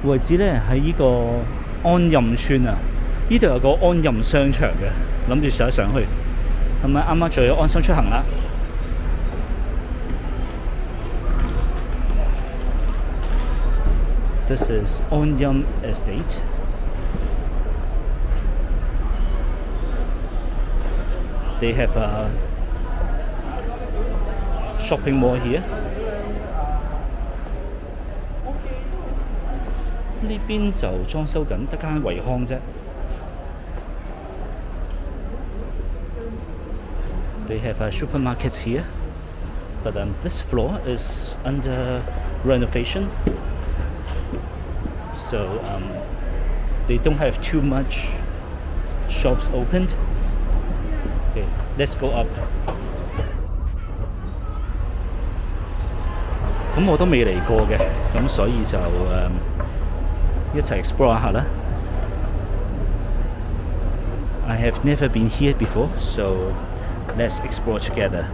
位置咧喺呢個安蔭村啊，呢度有個安蔭商場嘅，諗住上去，咁咪啱啱做咗安心出行啦。This is Anyam Estate. They have a shopping mall here. 呢邊就裝修緊，得間維康啫。They have a supermarket here, but this floor is under renovation. So they don't have too much shops opened. Okay, let's go up. 咁我都未嚟過嘅，咁所以就一齊 explore 下啦。I have never been here before, so let's explore together.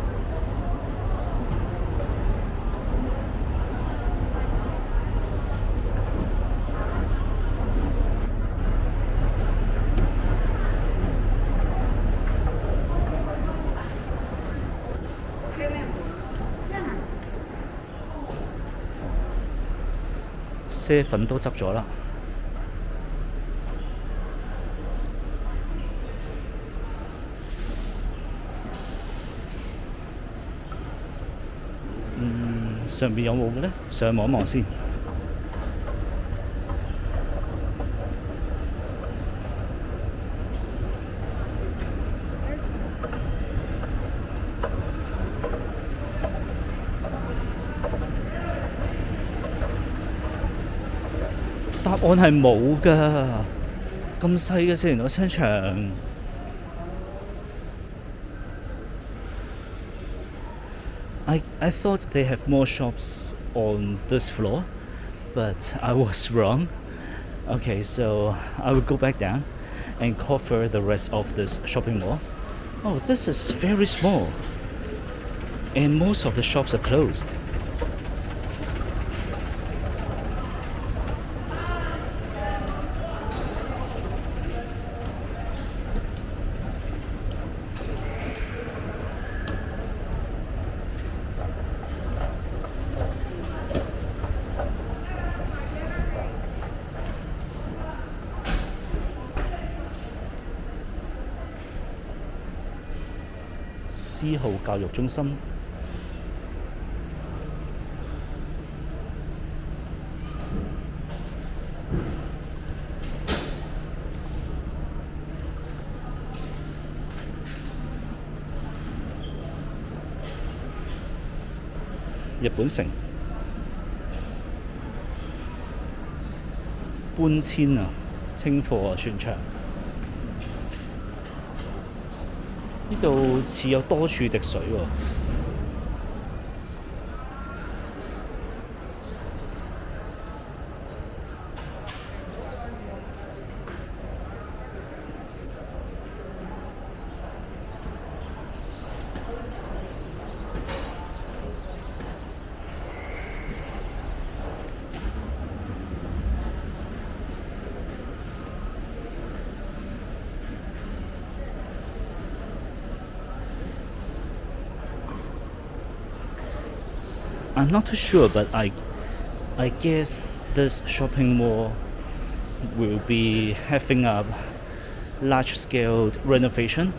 些粉都執咗啦。上邊有冇嘅咧？上去望一望先。答案係冇㗎，咁細嘅四連鎖商場。I thought they have more shops on this floor, but I was wrong. Okay, so I will go back down and cover the rest of this shopping mall. Oh, this is very small, and most of the shops are closed.思浩教育中心。日本城搬遷啊，清貨啊，船場。呢度似有多處滴水喎。I'm not too sure, but I guess this shopping mall will be having a large-scale renovation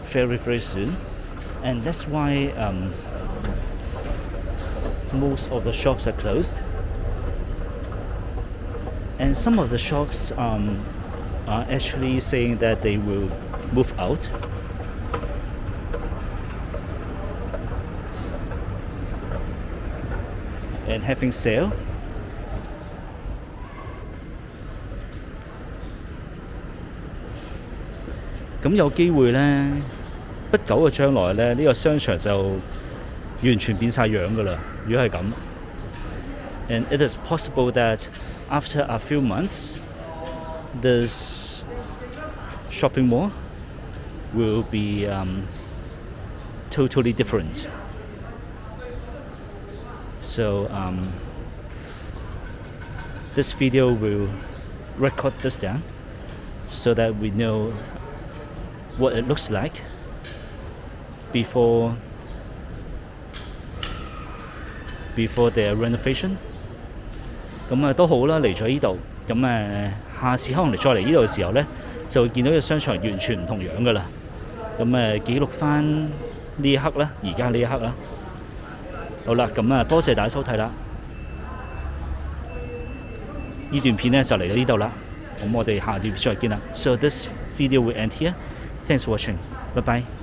very soon, and that's why most of the shops are closed, and some of the shops are actually saying that they will move out. And having sale. 咁有機會呢，不久嘅將來呢，呢個商場就完全變晒樣㗎啦。如果係咁 ，and it is possible that after a few months, this shopping mall will be totally different. So this video will record this down so that we know what it looks like before the renovation。 咁都好啦，嚟咗呢度，咁下次可能你再嚟呢度嘅時候呢，就會見到個商場完全唔同樣噶啦。咁記錄翻呢一刻啦，而家呢一刻啦。好啦，咁多謝大家收睇啦。呢段片呢就嚟到呢度啦，咁我哋下段片再見啦。So this video will end here. Thanks for watching. Bye bye.